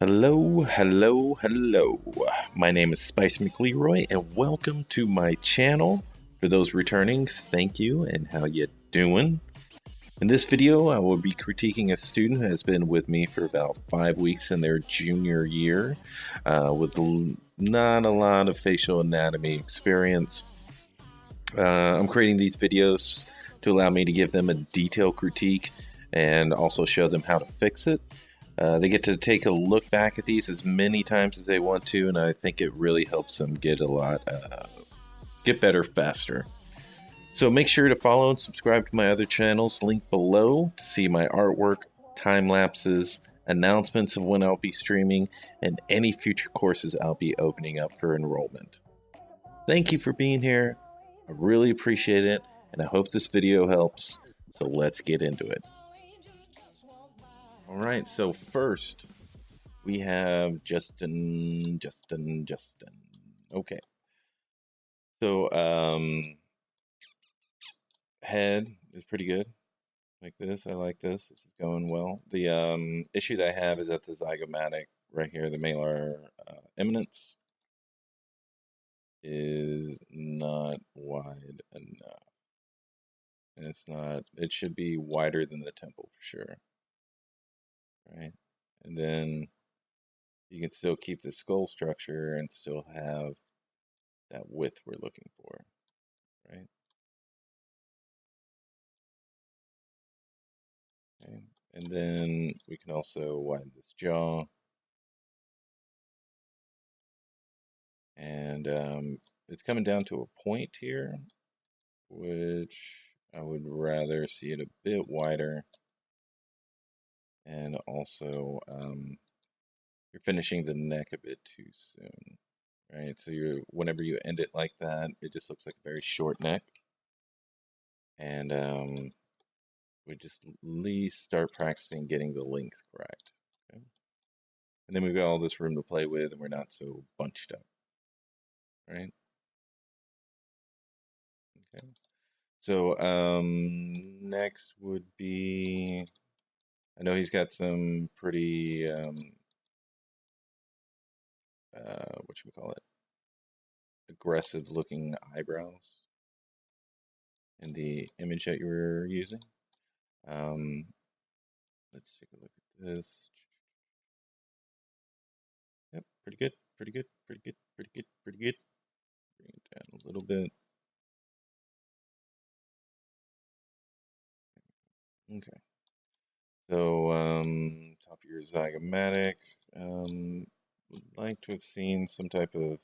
Hello, hello, hello. My name is Spice McLeroy, and welcome to my channel. For those returning, thank you, and how you doing? In this video, I will be critiquing a student who has been with me for about 5 weeks in their junior year, with not a lot of facial anatomy experience. I'm creating these videos to allow me to give them a detailed critique and also show them how to fix it. They get to take a look back at these as many times as they want to, and I think it really helps them get better faster. So make sure to follow and subscribe to my other channels linked below to see my artwork, time lapses, announcements of when I'll be streaming, and any future courses I'll be opening up for enrollment. Thank you for being here. I really appreciate it, and I hope this video helps. So let's get into it. All right, so first we have Justin. Okay. So, head is pretty good. Like this. I like this. This is going well. The issue that I have is at the zygomatic right here, the malar eminence is not wide enough. And it should be wider than the temple for sure. Right? And then you can still keep the skull structure and still have that width we're looking for, right? Okay. And then we can also widen this jaw. And it's coming down to a point here, which I would rather see it a bit wider. And also, you're finishing the neck a bit too soon, right? So whenever you end it like that, it just looks like a very short neck. And we just at least start practicing getting the length correct. Okay? And then we've got all this room to play with, and we're not so bunched up, right? Okay. So next would be, I know he's got some pretty what should we call it? Aggressive looking eyebrows in the image that you were using. Um, let's take a look at this. Yep, pretty good, pretty good, pretty good, pretty good, pretty good. Bring it down a little bit. Okay. So top of your zygomatic. Would like to have seen some type of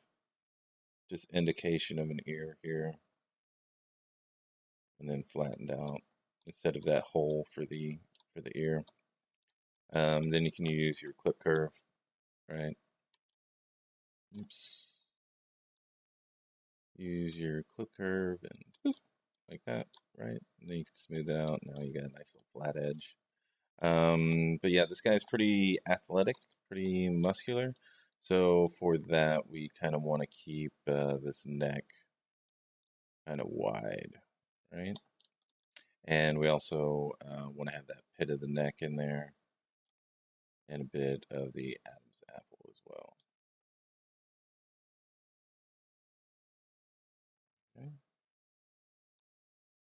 just indication of an ear here, and then flattened out instead of that hole for the ear. Then you can use your clip curve, right? Oops. Use your clip curve and boop, like that, right? And then you can smooth it out. Now you got a nice little flat edge. But yeah, this guy's pretty athletic, pretty muscular. So for that, we kind of want to keep this neck kind of wide, right? And we also want to have that pit of the neck in there and a bit of the Adam's apple as well. Okay.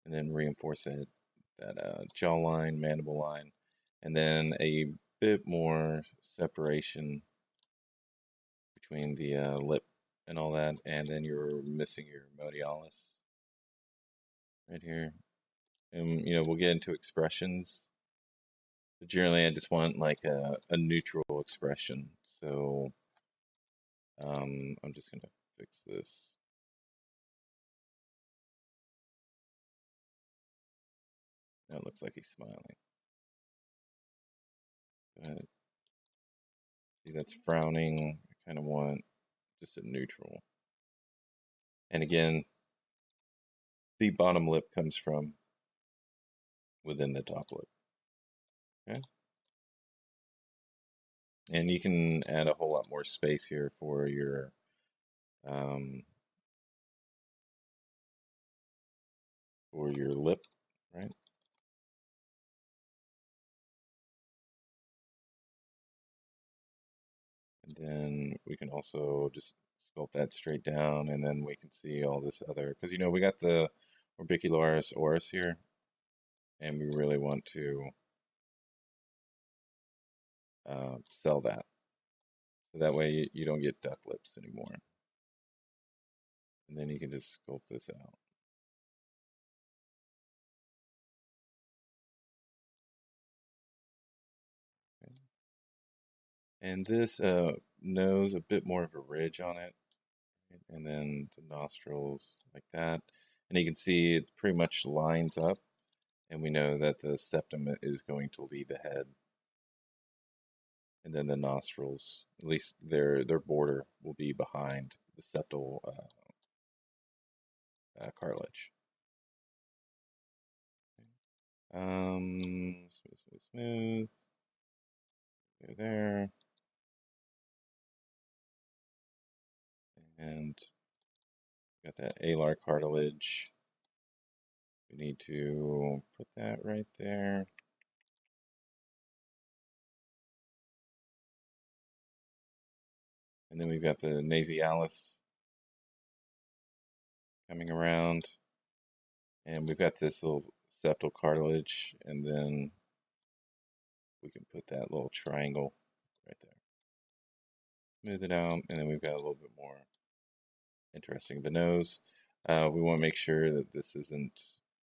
And then reinforce that jawline, mandible line, and then a bit more separation between the lip and all that, and then you're missing your modialis right here. And we'll get into expressions, but generally I just want like a neutral expression. So I'm just gonna fix this. Now it looks like he's smiling. But see, that's frowning. I kind of want just a neutral. And again, the bottom lip comes from within the top lip. Okay. And you can add a whole lot more space here um, for your lip, right? Then we can also just sculpt that straight down, and then we can see all this other, because we got the orbicularis oris here, and we really want to sell that. So that way you don't get duck lips anymore. And then you can just sculpt this out. Okay. And this nose, a bit more of a ridge on it. And then the nostrils like that. And you can see it pretty much lines up. And we know that the septum is going to lead the head. And then the nostrils, at least their border, will be behind the septal cartilage. Smooth, smooth, smooth. There. And got that alar cartilage. We need to put that right there. And then we've got the nasialis coming around. And we've got this little septal cartilage. And then we can put that little triangle right there. Smooth it out. And then we've got a little bit more interesting. The nose, we want to make sure that this isn't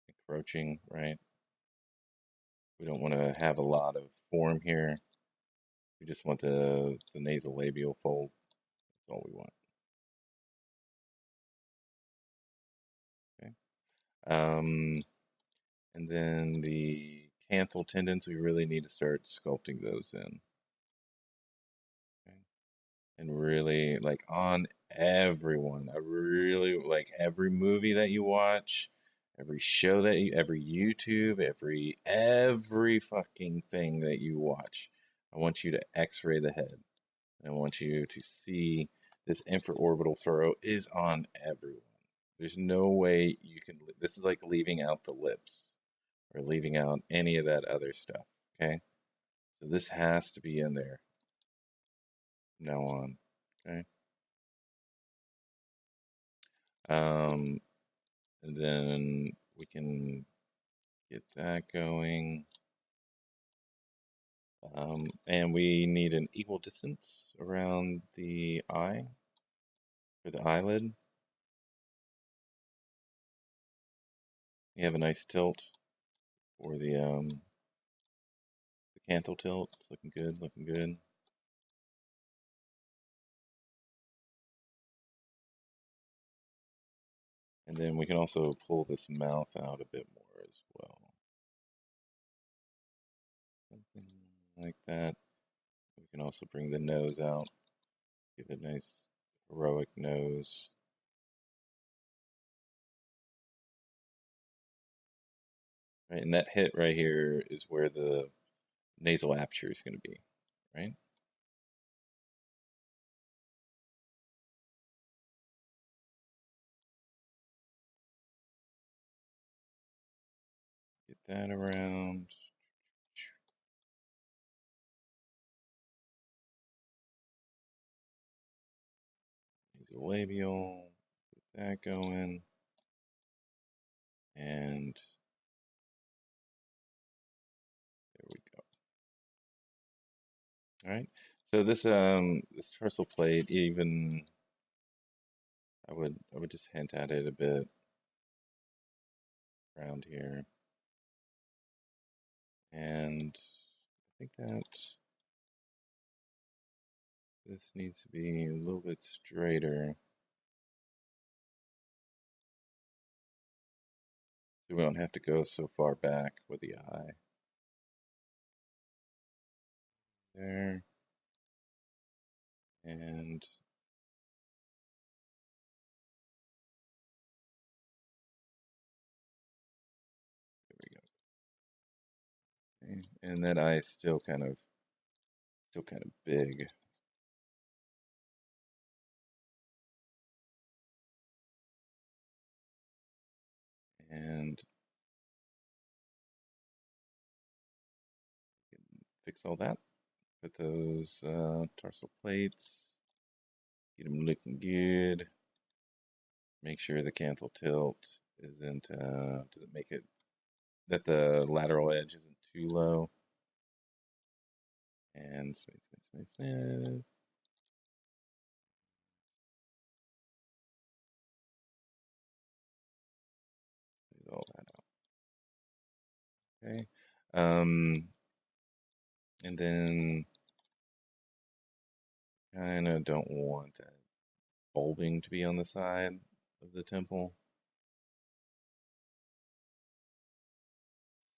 encroaching, right? We don't want to have a lot of form here. We just want the nasal labial fold. That's all we want. Okay. And then the canthal tendons, we really need to start sculpting those in. Okay. And really, like on everyone, I really like every movie that you watch, every show that every YouTube, every fucking thing that you watch. I want you to X-ray the head. I want you to see this infraorbital furrow is on everyone. There's no way you can. This is like leaving out the lips or leaving out any of that other stuff. Okay, so this has to be in there from now on. Okay, um, and then we can get that going. And we need an equal distance around the eye for the eyelid. You have a nice tilt for the canthal tilt. It's looking good, looking good. And then we can also pull this mouth out a bit more as well. Something like that. We can also bring the nose out, give it a nice heroic nose. Right, and that hit right here is where the nasal aperture is going to be, right? Get that around. Nasal labial, get that going. And there we go. All right. So this tarsal plate, even I would just hint at it a bit around here. And I think that this needs to be a little bit straighter so we don't have to go so far back with the eye. There. And there we go. Okay. And that eye is still kind of big. And fix all that. Put those tarsal plates, get them looking good. Make sure the canthal tilt isn't, doesn't make it, that the lateral edge isn't too low. And smooth, smooth, smooth, smooth. Smooth all that out. Okay. And then kind of don't want that bulbing to be on the side of the temple.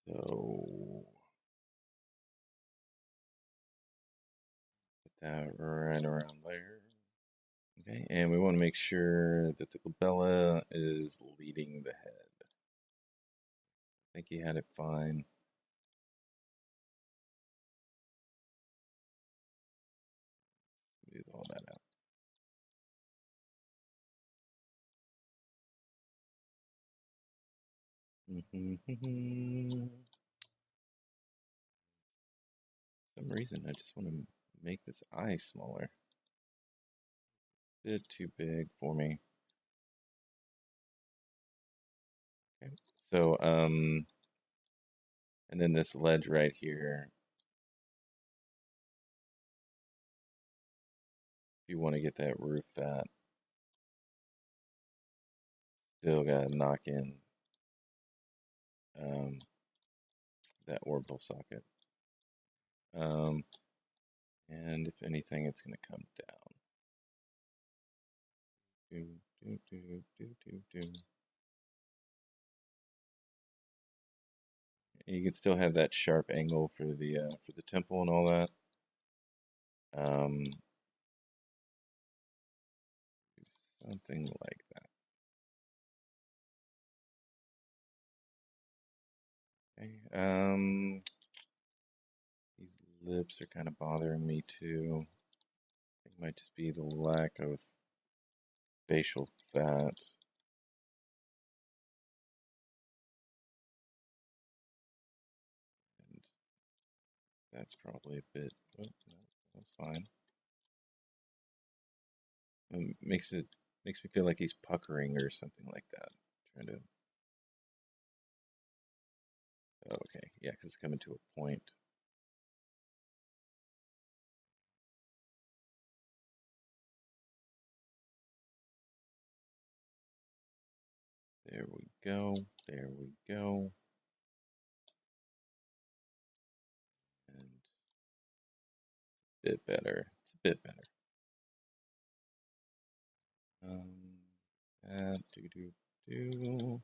So put that right around there. Okay, and we want to make sure that the glabella is leading the head. I think you had it fine. Smooth all that out. For some reason, I just want to make this eye smaller. Bit too big for me. Okay, so and then this ledge right here. If you want to get that roof fat, still gotta knock in um, that orbital socket. And if anything, it's gonna come down. Do, do, do, do, do, do. You can still have that sharp angle for the temple and all that. Something like that. Okay. These lips are kind of bothering me too. It might just be the lack of facial fat. And that's probably a bit. Oh, no, that's fine. Makes me feel like he's puckering or something like that. Trying to. Oh, okay, yeah, because it's coming to a point. There we go. There we go. And a bit better. It's a bit better. Do do do.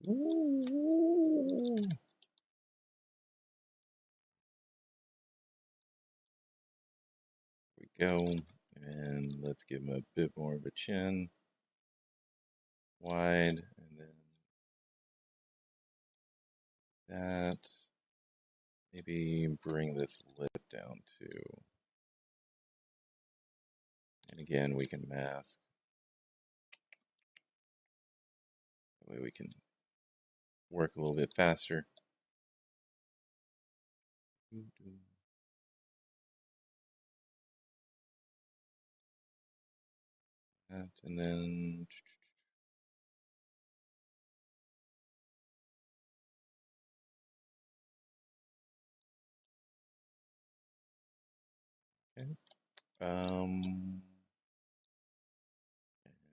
Ooh. There we go. And let's give him a bit more of a chin. Wide. And then that. Maybe bring this lip down too. And again, we can mask. That way we can work a little bit faster. That, and then okay.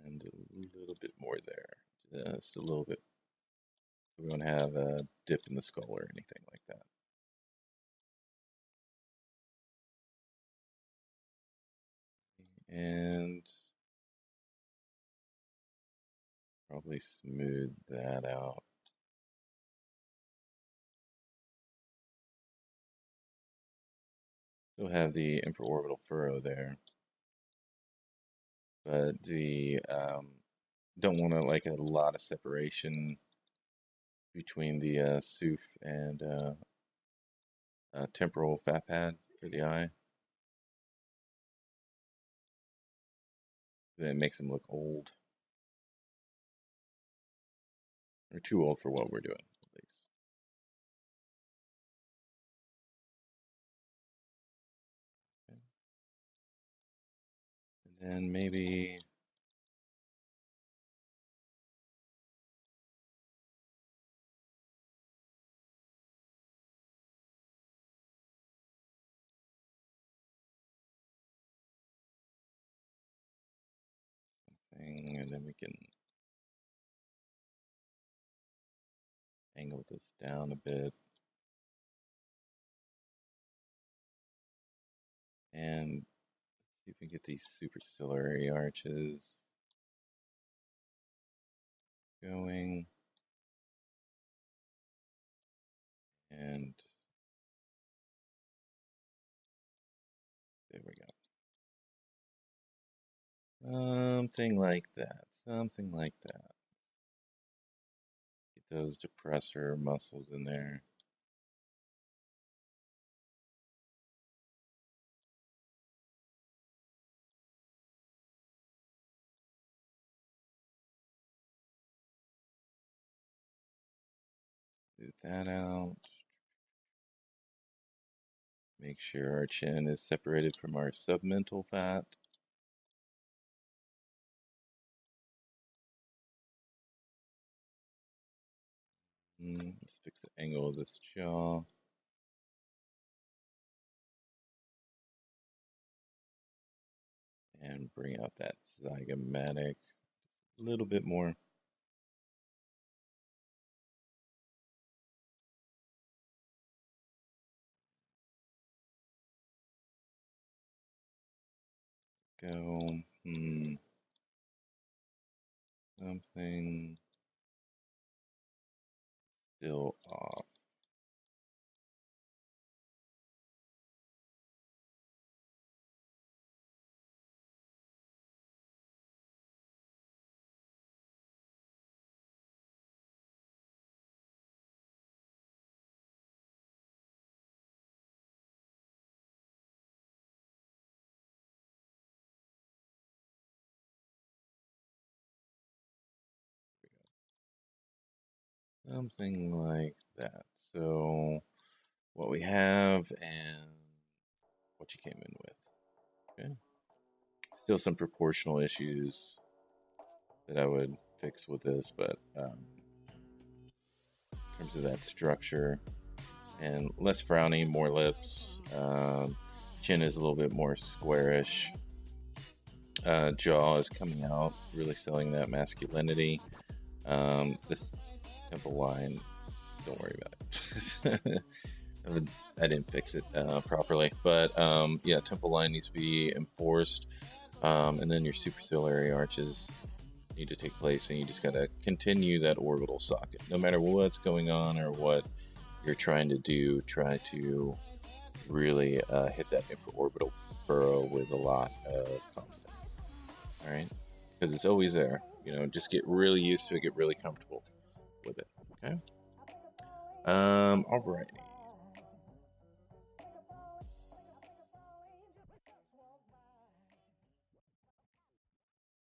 And a little bit more there. Just a little bit. We don't have a dip in the skull or anything like that. And probably smooth that out. Still have the infraorbital furrow there, but the don't want to like a lot of separation between the SOOF and temporal fat pad for the eye. then it makes them look old. Or too old for what we're doing, at least. Okay. And then maybe something, and then we can angle this down a bit. And see if we can get these superciliary arches going. And there we go. Something like that. Something like that. Get those depressor muscles in there. Smooth that out. Make sure our chin is separated from our submental fat. Let's fix the angle of this jaw. And bring out that zygomatic a little bit more. Go. Something still off. Something like that. So what we have and what you came in with. Okay. Still some proportional issues that I would fix with this, but in terms of that structure and less frowny, more lips. Chin is a little bit more squarish. Jaw is coming out, really selling that masculinity. This temple line, don't worry about it. I didn't fix it properly, but yeah, temple line needs to be enforced, and then your superciliary arches need to take place, and you just gotta continue that orbital socket. No matter what's going on or what you're trying to do, try to really hit that infraorbital furrow with a lot of confidence. All right, because it's always there. You know, just get really used to it, get really comfortable with it. Okay. Alrighty.